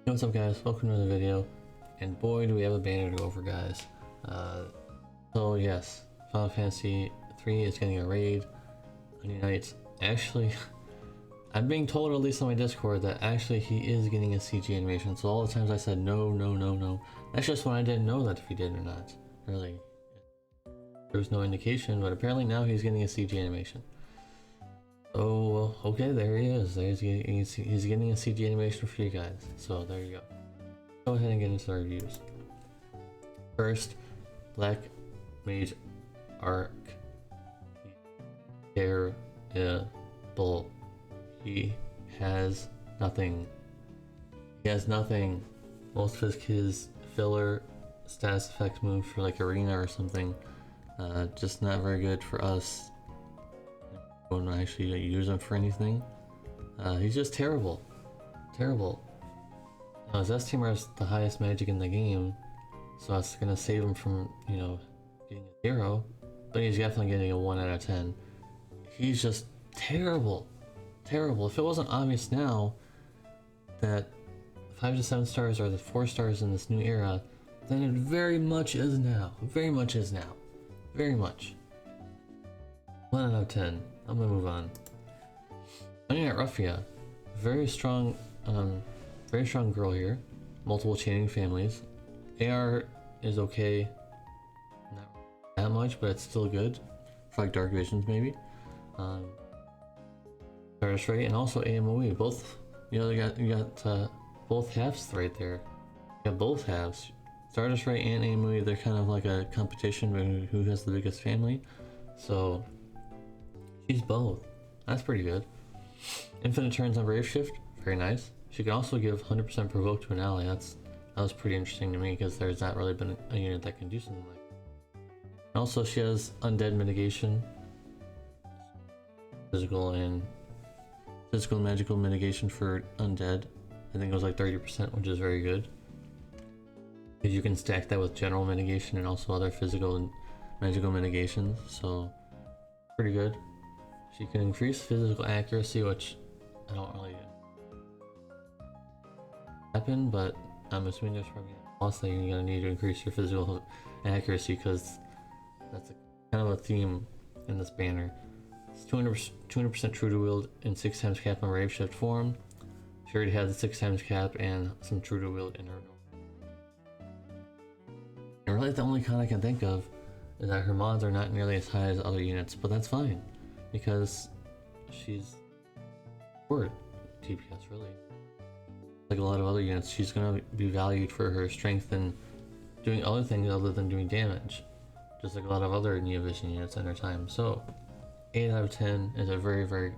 Hey, what's up guys, welcome to the video, and boy do we have a banner to go over, guys. So yes, Final Fantasy 3 is getting a raid on Unite. Actually, I'm being told, at least on my Discord, that actually he is getting a CG animation, so all the times I said no, no, no, no, that's just when I didn't know that if he did or not. Really, there was no indication, but apparently now he's getting a CG animation. Oh, okay, there he is. He's getting a CG animation for you guys. So there you go. Go ahead and get into the reviews. First, Black Mage Arc. Terrible. He has nothing. He has nothing. Most of his filler status effect move for like arena or something. Just not very good for us. Don't actually use him for anything. He's just terrible. Terrible. Now, his S-Teamer is the highest magic in the game, so that's gonna save him from, you know, getting a 0, but he's definitely getting a 1 out of 10. He's just terrible. Terrible. If it wasn't obvious now that 5 to 7 stars are the 4 stars in this new era, then it very much is now. Very much is now. Very much. 1 out of 10. I'm gonna move on. Knight Refia, very strong girl here. Multiple chaining families. AR is okay, not that much, but it's still good for like dark visions maybe. Stardust Ray and also AMOE. Both, you know, you got both halves right there. You got both halves. Stardust Ray and AMOE. They're kind of like a competition with who has the biggest family. So. She's both. That's pretty good. Infinite turns on Brave Shift, very nice. She can also give 100% provoke to an ally. That was pretty interesting to me because there's not really been a unit that can do something like that. And also she has undead mitigation, physical and magical mitigation for undead. I think it was like 30%, which is very good. Because you can stack that with general mitigation and also other physical and magical mitigations, so pretty good. She can increase physical accuracy, which I don't really happen, but I'm assuming there's probably a boss that you're gonna need to increase your physical accuracy because that's kind of a theme in this banner. It's 200% true to wield and 6 times cap on Rave Shift form. She already has the 6 times cap and some true to wield in her. And really, the only con I can think of is that her mods are not nearly as high as other units, but that's fine. Because she's short DPS, really. Like a lot of other units, she's gonna be valued for her strength and doing other things other than doing damage. Just like a lot of other Neovision units in her time. So, 8 out of 10 is a very, very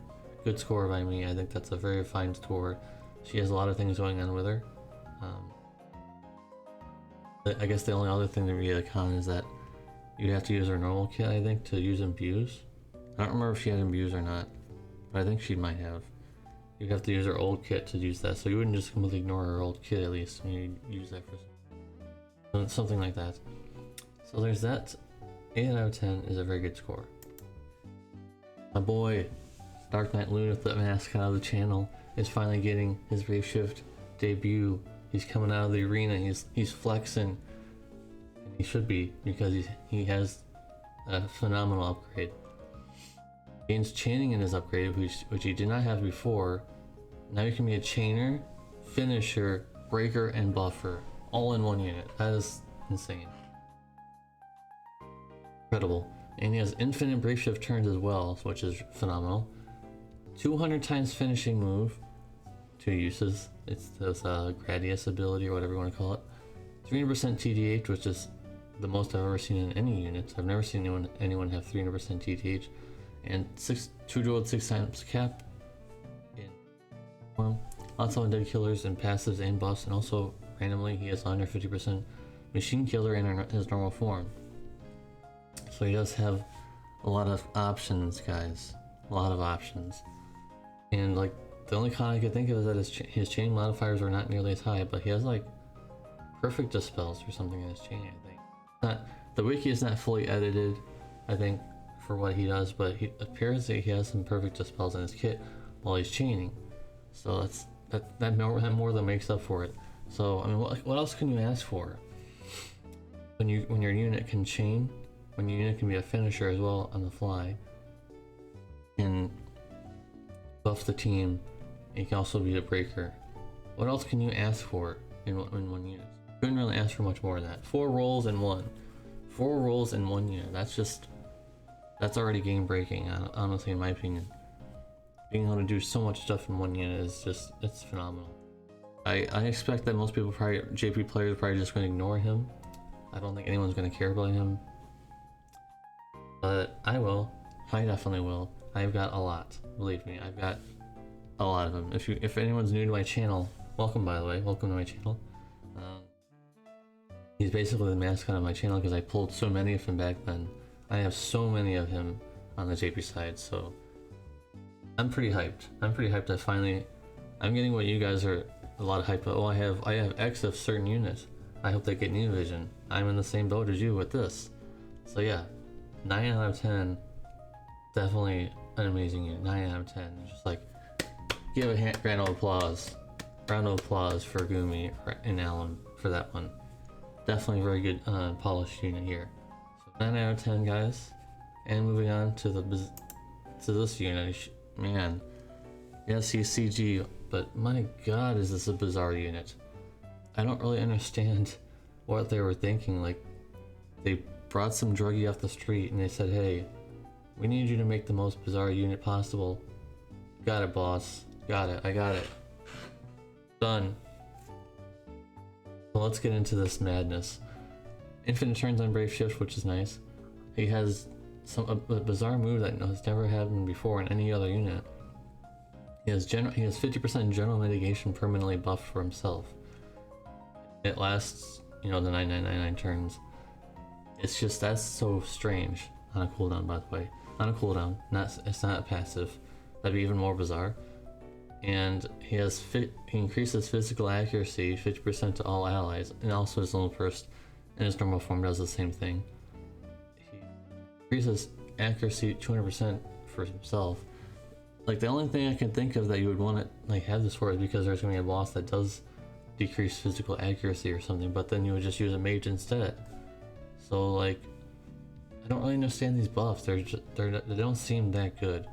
good score by me. I think that's a very fine score. She has a lot of things going on with her. I guess the only other thing that would be a con is that you'd have to use her normal kit, I think, to use Imbues. I don't remember if she had Imbues or not, but I think she might have. You'd have to use her old kit to use that, so you wouldn't just completely ignore her old kit at least when you use that for something like that. So there's that. 8 out of 10 is a very good score. My boy, Dark Knight Luneth, the mascot of the channel, is finally getting his Brave Shift debut. He's coming out of the arena, he's flexing, and he should be, because he has a phenomenal upgrade. Gains chaining in his upgrade, which he did not have before. Now you can be a chainer, finisher, breaker, and buffer, all in one unit. That is insane. Incredible. And he has infinite Brave Shift turns as well, which is phenomenal. 200 times finishing move, 2 uses. It's this Gradius ability, or whatever you want to call it. 300% TDH, which is the most I've ever seen in any units. I've never seen anyone have 300% TDH. And 2 dual 6 times cap in form. Lots of undead killers and passives and buffs, and also randomly he has 150% machine killer in his normal form. So he does have a lot of options, guys. A lot of options. And like the only con I could think of is that his chain modifiers are not nearly as high, but he has like perfect dispels or something in his chain, I think. The wiki is not fully edited, I think, for what he does, but he appears that he has some perfect dispels in his kit while he's chaining. So that more than makes up for it. So I mean, what else can you ask for? When your unit can chain, when your unit can be a finisher as well on the fly, can buff the team, and you can also be a breaker. What else can you ask for in one unit? Couldn't really ask for much more than that. 4 roles in one. 4 roles in one unit. That's already game breaking, honestly, in my opinion. Being able to do so much stuff in one unit is just, it's phenomenal. I expect that most people probably, JP players, are probably just going to ignore him. I don't think anyone's going to care about him. But I will. I definitely will. I've got a lot. Believe me, I've got a lot of them. If anyone's new to my channel, welcome, by the way. Welcome to my channel. He's basically the mascot of my channel because I pulled so many of him back then. I have so many of him on the JP side, so I'm pretty hyped. I'm pretty hyped that finally I'm getting what you guys are a lot of hype. Oh, I have X of certain units. I hope they get new vision. I'm in the same boat as you with this. So yeah, 9 out of 10. Definitely an amazing unit. 9 out of 10. Just like, give a round of applause. Round of applause for Gumi and Alan for that one. Definitely a very good polished unit here. So 9 out of 10, guys. And moving on to this unit. Man, yes, he's CG, but my god, is this a bizarre unit. I don't really understand what they were thinking. Like, they brought some druggie off the street and they said, hey, we need you to make the most bizarre unit possible. Got it, boss. Got it. I got it. Done. So let's get into this madness. Infinite turns on Brave Shift, which is nice. He has a bizarre move that has never happened before in any other unit. He has 50% general mitigation permanently buffed for himself. It lasts, you know, the 9999 turns. It's just, that's so strange. On a cooldown, by the way. On a cooldown, it's not a passive. That'd be even more bizarre. And he increases physical accuracy 50% to all allies, and also his little burst in his normal form does the same thing. He increases accuracy 200% for himself. Like, the only thing I can think of that you would want to like have this for is because there's gonna be a boss that does decrease physical accuracy or something, but then you would just use a mage instead. So like, I don't really understand these buffs. They don't seem that good.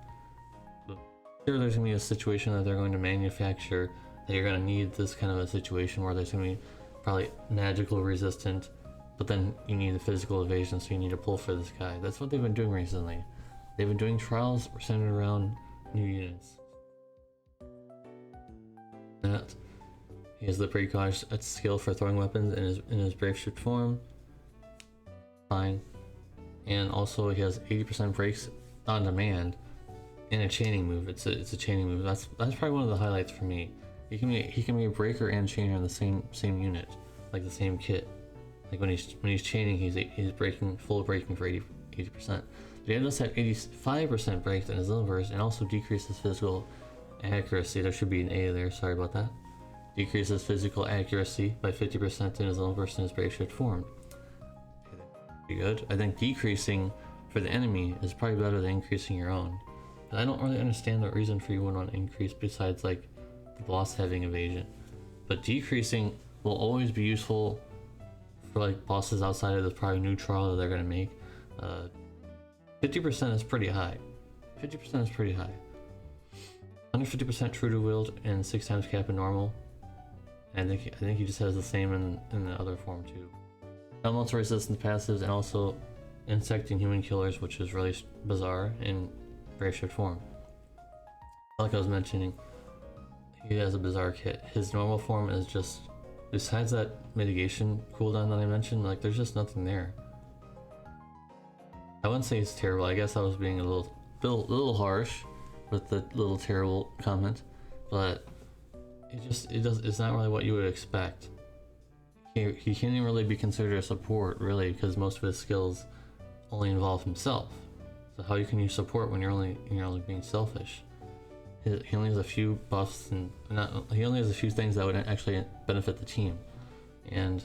But sure, there's gonna be a situation that they're going to manufacture that you're gonna need this kind of a situation where there's gonna be probably magical resistant, but then you need the physical evasion, so you need to pull for this guy. That's what they've been doing recently. They've been doing trials centered around new units. That he has the precaution skill for throwing weapons in his Brave Shift form. Fine. And also he has 80% breaks on demand and a chaining move. It's a chaining move. That's probably one of the highlights for me. He can be a breaker and chainer in the same unit, like the same kit. Like when he's chaining, he's breaking full breaking for 80%. But he does have 85% breaks in his little burst and also decreases physical accuracy. There should be an A there. Sorry about that. Decreases physical accuracy by 50% in his little burst in his Brave Shift form. Pretty good. I think decreasing for the enemy is probably better than increasing your own. But I don't really understand the reason for you would want to increase besides like the boss having evasion. But decreasing will always be useful for like bosses outside of the probably new trial that they're gonna make. 50% is pretty high. 50% is pretty high. 150% true to wield and 6 times cap in normal. And I think he just has the same in the other form too. Elemental resistance passives and also insect and human killers, which is really bizarre in Brave Shift form. Like I was mentioning, he has a bizarre kit. His normal form is just, besides that mitigation cooldown that I mentioned, like there's just nothing there. I wouldn't say it's terrible. I guess I was being a little harsh with the little terrible comment, but it's not really what you would expect. He can't even really be considered a support, really, because most of his skills only involve himself. So how can you support when you're only being selfish? He only has a few buffs and he only has a few things that would actually benefit the team. And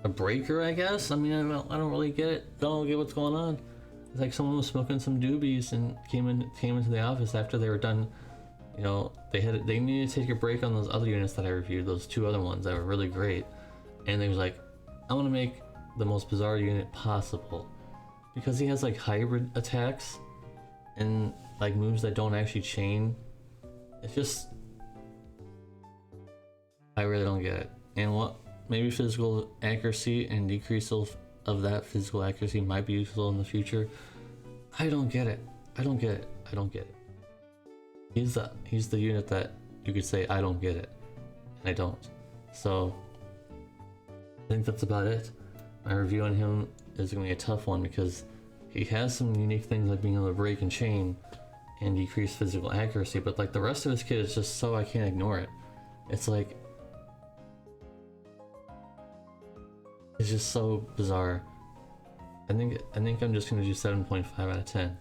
a breaker, I guess. I mean, I don't really get it. Don't get what's going on. It's like someone was smoking some doobies and came into the office after they were done, You know, they needed to take a break on those other units that I reviewed, those two other ones that were really great, and they was like, I want to make the most bizarre unit possible, because he has like hybrid attacks and like moves that don't actually chain. It's just, I really don't get it. And what, maybe physical accuracy and decrease of that physical accuracy might be useful in the future. I don't get it. I don't get it. I don't get it. He's the unit that you could say I don't get it, and I don't. So I think that's about it. My review on him is gonna be a tough one because he has some unique things like being able to break and chain and decrease physical accuracy, but like the rest of his kit is just so I can't ignore it. It's like, it's just so bizarre. I think I'm just gonna do 7.5 out of 10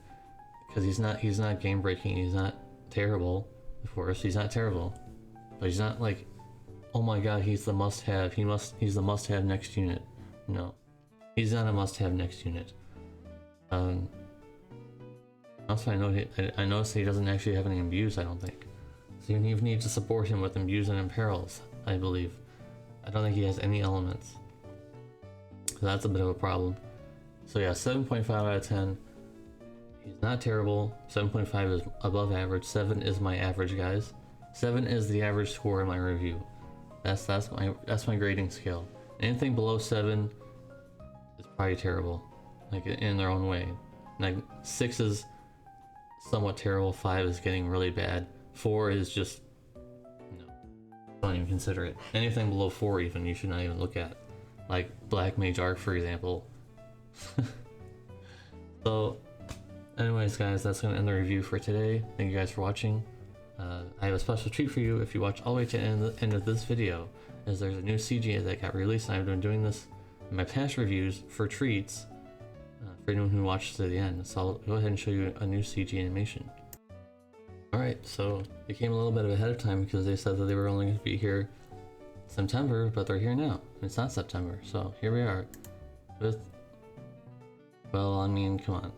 because he's not game breaking. He's not terrible. Of course, he's not terrible, but he's not like, oh my god, he's the must-have. He's the must-have next unit. No, he's not a must-have next unit. Also, I noticed he doesn't actually have any imbues. I don't think. So you even need to support him with imbues and imperils. I believe. I don't think he has any elements. So that's a bit of a problem. So yeah, 7.5 out of 10. He's not terrible. 7.5 is above average. 7 is my average, guys. 7 is the average score in my review. That's my grading scale. Anything below 7 is probably terrible, like in their own way. Like 6 is somewhat terrible. 5 is getting really bad. 4 is just no. Don't even consider it. Anything below 4 even you should not even look at. Like Black Mage Arc, for example. So anyways guys, that's going to end the review for today. Thank you guys for watching. I have a special treat for you if you watch all the way to the end of this video, as there's a new CG that got released, and I've been doing this in my past reviews for treats for anyone who watches to the end. So I'll go ahead and show you a new CG animation. Alright, so it came a little bit ahead of time because they said that they were only going to be here September, but they're here now. It's not September, so here we are with, well, I mean, come on.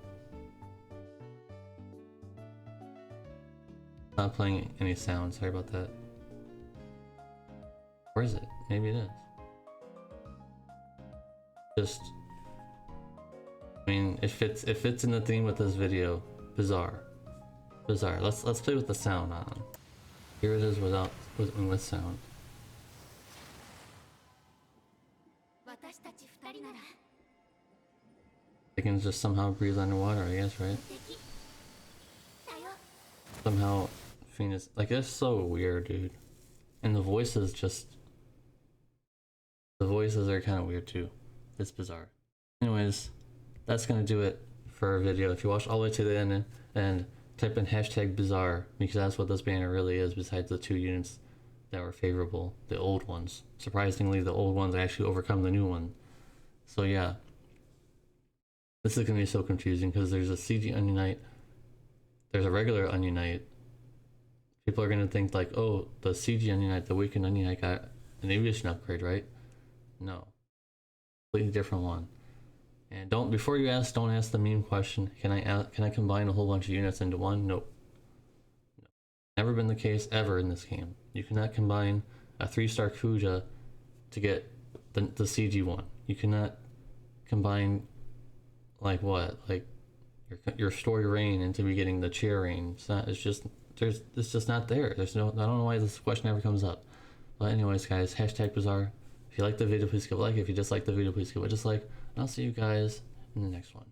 Not playing any sound, sorry about that. Or is it? Maybe it is. Just, I mean, it fits in the theme with this video. Bizarre. Bizarre. Let's play with the sound on. Here it is with sound. They can just somehow breathe underwater, I guess, right? Somehow Phoenix, like, that's so weird, dude. And the voices are kind of weird too. It's bizarre. Anyways, that's gonna do it for our video. If you watch all the way to the end and type in #bizarre, because that's what this banner really is, besides the 2 units that were favorable, the old ones. Surprisingly, the old ones actually overcome the new one. So yeah, this is gonna be so confusing because there's a CG Onion Knight, there's a regular Onion Knight. People are gonna think like, oh, the CG Onion Knight, the Weakened Onion Knight got an evolution upgrade, right? No, completely different one. And before you ask, don't ask the meme question. Can I combine a whole bunch of units into one? Nope. No. Never been the case ever in this game. You cannot combine a 3-star Kuja to get the CG one. You cannot combine like what? Like your story rain into me getting the chair rain. It's just not there. I don't know why this question ever comes up. But anyways guys, #bizarre. If you like the video, please give a like. If you dislike the video, please give a dislike. And I'll see you guys in the next one.